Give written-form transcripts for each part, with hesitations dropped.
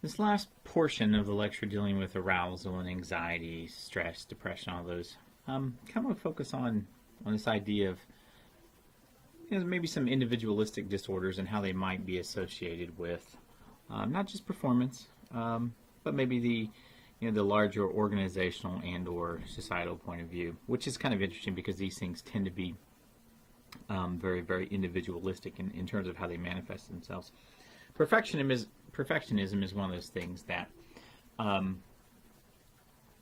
This last portion of the lecture dealing with arousal and anxiety, stress, depression, all those, kind of want to focus on this idea of maybe some individualistic disorders and how they might be associated with not just performance, but maybe the larger organizational and or societal point of view, which is kind of interesting because these things tend to be very, very individualistic in terms of how they manifest themselves. Perfectionism is one of those things that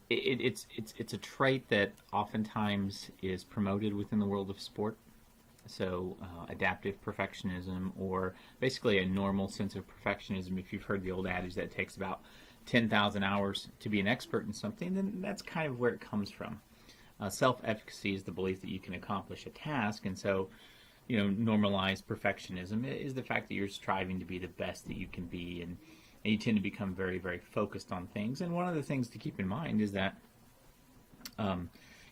it's a trait that oftentimes is promoted within the world of sport. So adaptive perfectionism, or basically a normal sense of perfectionism. If you've heard the old adage that it takes about 10,000 hours to be an expert in something, then that's kind of where it comes from. Self-efficacy is the belief that you can accomplish a task, and so normalized perfectionism is the fact that you're striving to be the best that you can be, and you tend to become very, very focused on things. And one of the things to keep in mind is that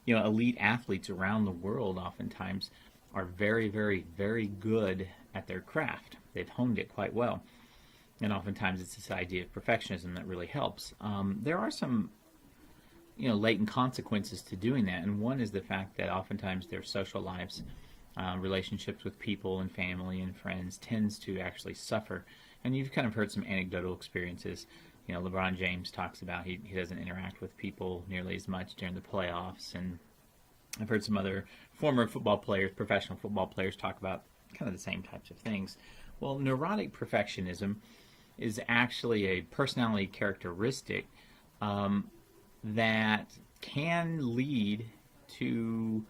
elite athletes around the world oftentimes are very, very, very good at their craft. They've honed it quite well. And oftentimes it's this idea of perfectionism that really helps. There are some latent consequences to doing that, and one is the fact that oftentimes their social lives, relationships with people and family and friends tends to actually suffer. And you've kind of heard some anecdotal experiences. LeBron James talks about he doesn't interact with people nearly as much during the playoffs, and I've heard some other former football players, professional football players, talk about kind of the same types of things. Well, neurotic perfectionism is actually a personality characteristic that can lead to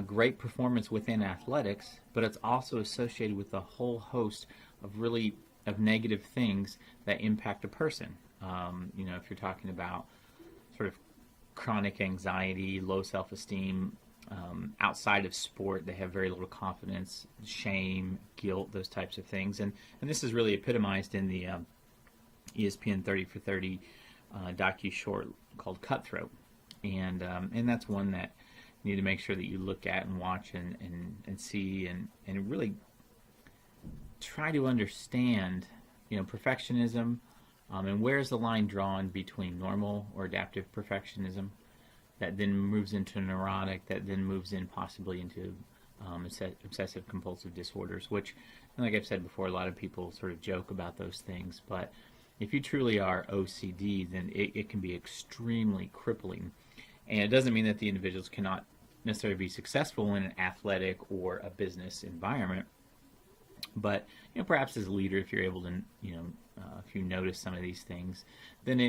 great performance within athletics, but it's also associated with a whole host of negative things that impact a person. If you're talking about sort of chronic anxiety, low self-esteem, outside of sport, they have very little confidence, shame, guilt, those types of things. And this is really epitomized in the ESPN 30 for 30 docu-short called Cutthroat. And that's one that you need to make sure that you look at and watch and see and really try to understand, perfectionism, and where's the line drawn between normal or adaptive perfectionism that then moves into neurotic, that then moves in possibly into obsessive compulsive disorders, which, like I've said before, a lot of people sort of joke about those things, but if you truly are OCD, then it can be extremely crippling. And it doesn't mean that the individuals cannot necessarily be successful in an athletic or a business environment, but perhaps as a leader, if you're able to, if you notice some of these things, then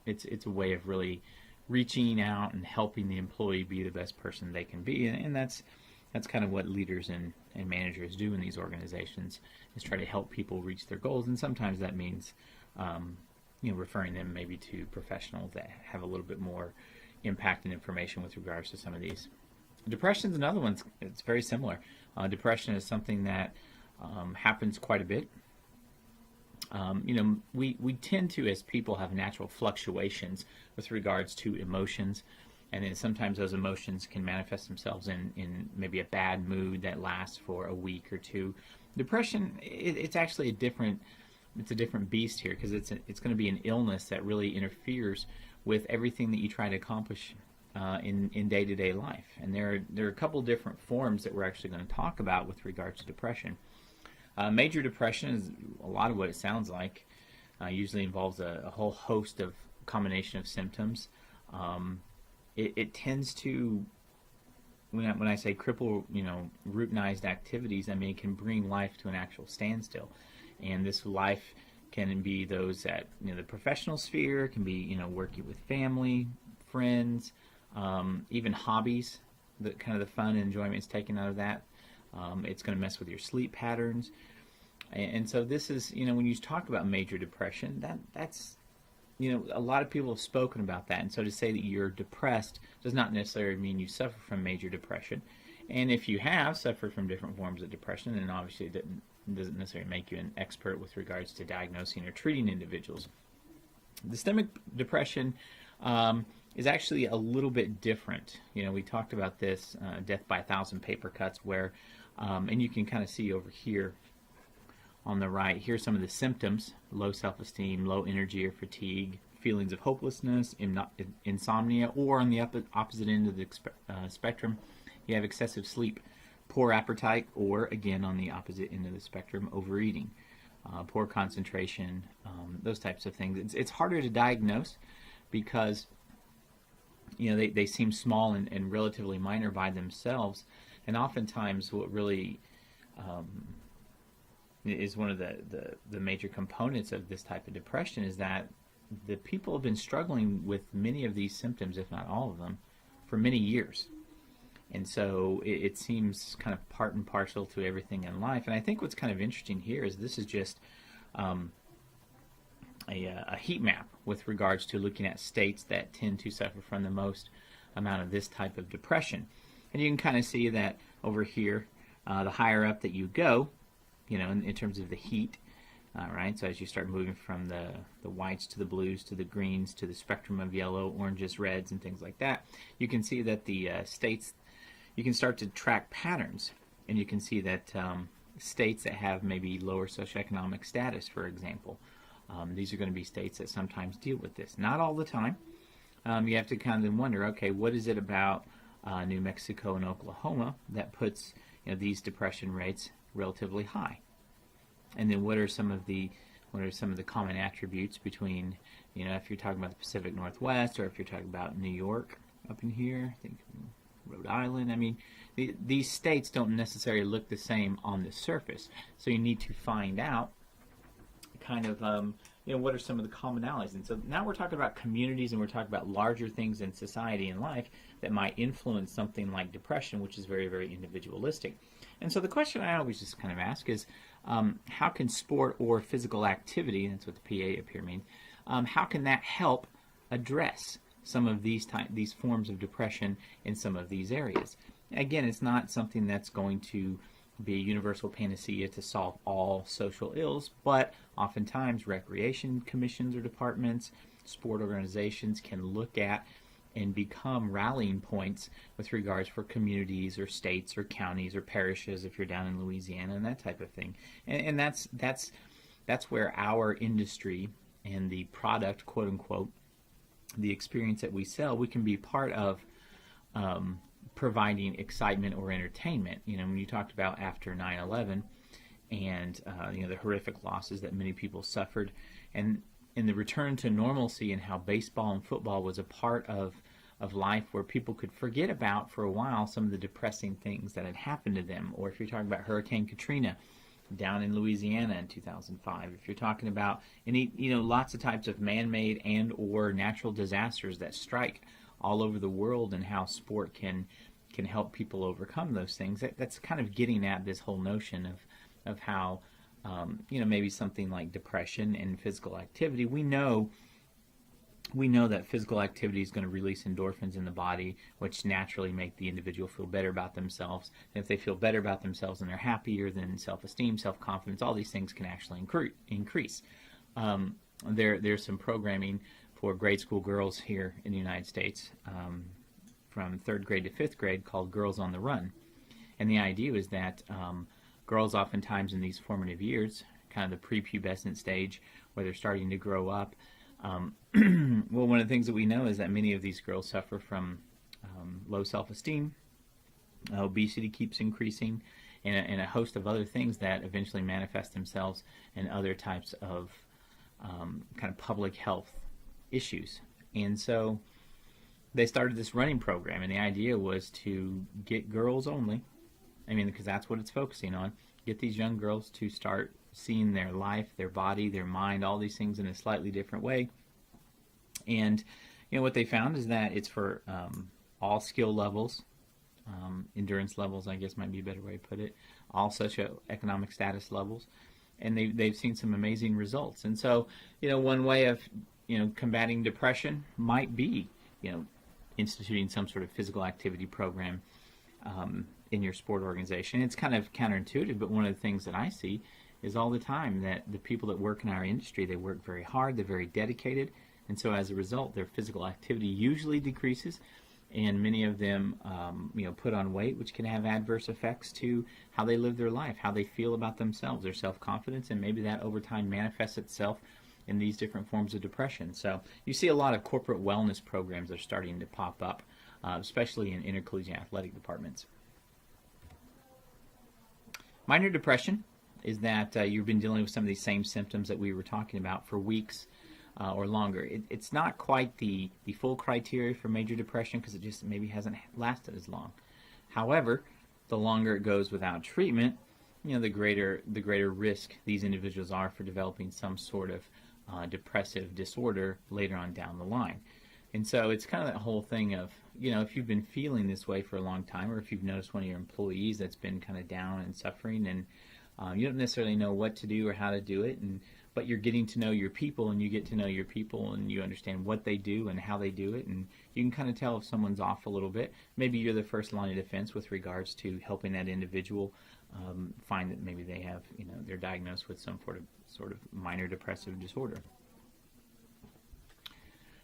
it's a way of really reaching out and helping the employee be the best person they can be, and that's kind of what leaders and managers do in these organizations, is try to help people reach their goals, and sometimes that means referring them maybe to professionals that have a little bit more impact and information with regards to some of these. Depression is another one. It's very similar. Depression is something that happens quite a bit. We tend to, as people, have natural fluctuations with regards to emotions, and then sometimes those emotions can manifest themselves in maybe a bad mood that lasts for a week or two. Depression, it's actually a different beast here, because it's going to be an illness that really interferes with everything that you try to accomplish in day-to-day life. And there are a couple different forms that we're actually going to talk about with regards to depression. Major depression is a lot of what it sounds like. Usually involves a whole host of combination of symptoms. It tends to, when I say cripple, routinized activities, I mean it can bring life to an actual standstill. And this life can be those at the professional sphere, it can be working with family, friends, even hobbies. The kind of the fun and enjoyment is taken out of that. It's going to mess with your sleep patterns, and so this is when you talk about major depression, that's a lot of people have spoken about that, and so to say that you're depressed does not necessarily mean you suffer from major depression. And if you have suffered from different forms of depression, then obviously it doesn't necessarily make you an expert with regards to diagnosing or treating individuals. Dysthymic depression is actually a little bit different. We talked about this, death by 1,000 paper cuts, where, and you can kind of see over here on the right, here's some of the symptoms: low self-esteem, low energy or fatigue, feelings of hopelessness, insomnia, or on the opposite end of the spectrum, you have excessive sleep, poor appetite, or again on the opposite end of the spectrum, overeating, poor concentration, those types of things. It's harder to diagnose because they seem small and relatively minor by themselves, and oftentimes what really is one of the major components of this type of depression is that the people have been struggling with many of these symptoms, if not all of them, for many years. And so it seems kind of part and parcel to everything in life. And I think what's kind of interesting here is this is just a heat map with regards to looking at states that tend to suffer from the most amount of this type of depression. And you can kind of see that over here, the higher up that you go, in terms of the heat, right? So as you start moving from the whites to the blues to the greens to the spectrum of yellow, oranges, reds, and things like that, you can see that the states, you can start to track patterns, and you can see that states that have maybe lower socioeconomic status, for example, these are going to be states that sometimes deal with this. Not all the time. You have to kind of wonder, okay, what is it about New Mexico and Oklahoma that puts these depression rates relatively high? And then what are some of the common attributes between, if you're talking about the Pacific Northwest, or if you're talking about New York up in here, I think Rhode Island. I mean, these states don't necessarily look the same on the surface. So you need to find out kind of, what are some of the commonalities. And so now we're talking about communities, and we're talking about larger things in society and life that might influence something like depression, which is very, very individualistic. And so the question I always just kind of ask is, how can sport or physical activity, that's what the PA up here means, how can that help address some of these forms of depression in some of these areas? Again, it's not something that's going to be a universal panacea to solve all social ills, but oftentimes recreation commissions or departments, sport organizations can look at and become rallying points with regards for communities or states or counties or parishes if you're down in Louisiana, and that type of thing. And that's where our industry and the product, quote unquote, the experience that we sell, we can be part of providing excitement or entertainment. When you talked about after 9/11 and the horrific losses that many people suffered, and in the return to normalcy, and how baseball and football was a part of life where people could forget about for a while some of the depressing things that had happened to them. Or if you're talking about Hurricane Katrina down in Louisiana in 2005, if you're talking about any, lots of types of man-made and or natural disasters that strike all over the world, and how sport can help people overcome those things, that's kind of getting at this whole notion of how maybe something like depression and physical activity, we know that physical activity is going to release endorphins in the body, which naturally make the individual feel better about themselves. And if they feel better about themselves and they're happier, then self-esteem, self-confidence, all these things can actually increase. There's some programming for grade school girls here in the United States from 3rd grade to 5th grade called Girls on the Run. And the idea is that girls oftentimes in these formative years, kind of the prepubescent stage where they're starting to grow up, well, one of the things that we know is that many of these girls suffer from low self-esteem, obesity keeps increasing, and a host of other things that eventually manifest themselves in other types of kind of public health issues. And so they started this running program, and the idea was to get girls only, because that's what it's focusing on, get these young girls to start seeing their life, their body, their mind, all these things in a slightly different way. And what they found is that it's for all skill levels, endurance levels, I guess might be a better way to put it, all socioeconomic status levels, and they've seen some amazing results. And so, one way of combating depression might be instituting some sort of physical activity program in your sport organization. It's kind of counterintuitive, but one of the things that I see is all the time that the people that work in our industry, they work very hard, they're very dedicated, and so as a result, their physical activity usually decreases, and many of them put on weight, which can have adverse effects to how they live their life, how they feel about themselves, their self-confidence, and maybe that over time manifests itself in these different forms of depression. So you see a lot of corporate wellness programs that are starting to pop up, especially in intercollegiate athletic departments. Minor depression is that you've been dealing with some of these same symptoms that we were talking about for weeks or longer. It's not quite the full criteria for major depression because it just maybe hasn't lasted as long. However, the longer it goes without treatment, the greater risk these individuals are for developing some sort of depressive disorder later on down the line. And so it's kind of that whole thing of, if you've been feeling this way for a long time, or if you've noticed one of your employees that's been kind of down and suffering, and you don't necessarily know what to do or how to do it, but you're getting to know your people, and you get to know your people, and you understand what they do and how they do it, and you can kind of tell if someone's off a little bit. Maybe you're the first line of defense with regards to helping that individual find that maybe they have, they're diagnosed with some sort of minor depressive disorder.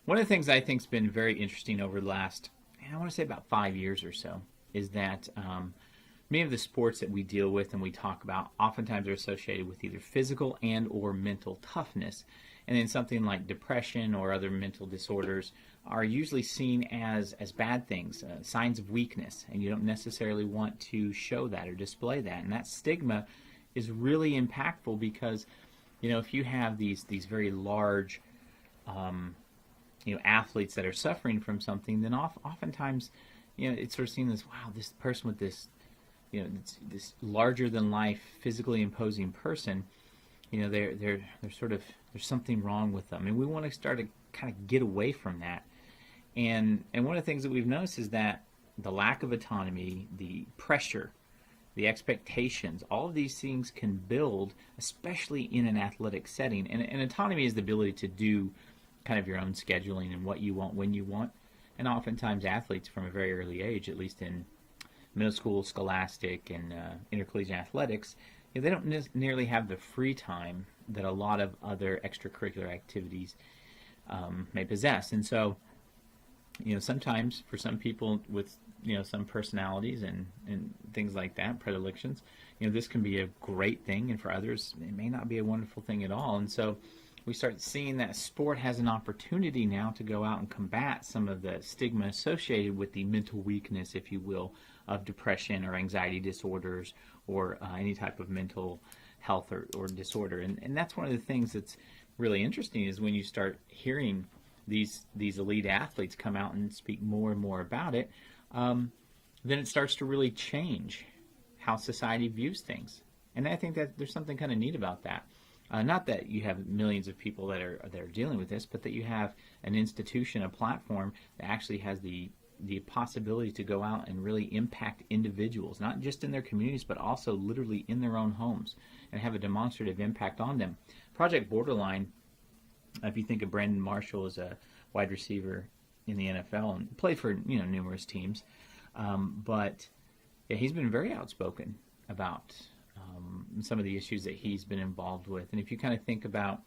One of the things I think has been very interesting over the last, I want to say about 5 years or so, is that many of the sports that we deal with and we talk about oftentimes are associated with either physical and or mental toughness. And then something like depression or other mental disorders are usually seen as bad things, signs of weakness, and you don't necessarily want to show that or display that. And that stigma is really impactful because, if you have these very large athletes that are suffering from something, then oftentimes, it's sort of seen as, wow, this person with this, this larger than life, physically imposing person, they're sort of, there's something wrong with them, and we want to start to kind of get away from that. And one of the things that we've noticed is that the lack of autonomy, the pressure, the expectations, all of these things can build, especially in an athletic setting. And autonomy is the ability to do kind of your own scheduling and what you want when you want. And oftentimes athletes from a very early age, at least in middle school, scholastic, and intercollegiate athletics, they don't nearly have the free time that a lot of other extracurricular activities may possess. And so, sometimes for some people with, some personalities and things like that, predilections, this can be a great thing, and for others, it may not be a wonderful thing at all. And so we start seeing that sport has an opportunity now to go out and combat some of the stigma associated with the mental weakness, if you will, of depression or anxiety disorders or any type of mental health or disorder. And that's one of the things that's really interesting is when you start hearing these elite athletes come out and speak more and more about it, then it starts to really change how society views things. And I think that there's something kind of neat about that. Not that you have millions of people that are dealing with this, but that you have an institution, a platform that actually has the possibility to go out and really impact individuals, not just in their communities, but also literally in their own homes, and have a demonstrative impact on them. Project Borderline, if you think of Brandon Marshall as a wide receiver in the NFL and played for numerous teams, but yeah, he's been very outspoken about some of the issues that he's been involved with. And if you kind of think about,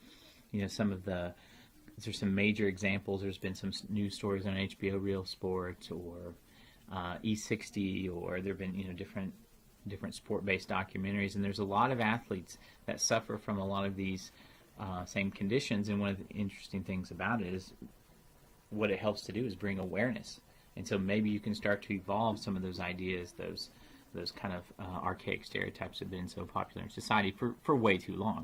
there's some major examples. There's been some news stories on HBO Real Sports or E60, or there have been, different sport-based documentaries. And there's a lot of athletes that suffer from a lot of these same conditions. And one of the interesting things about it is what it helps to do is bring awareness. And so maybe you can start to evolve some of those ideas, those kind of archaic stereotypes that have been so popular in society for way too long.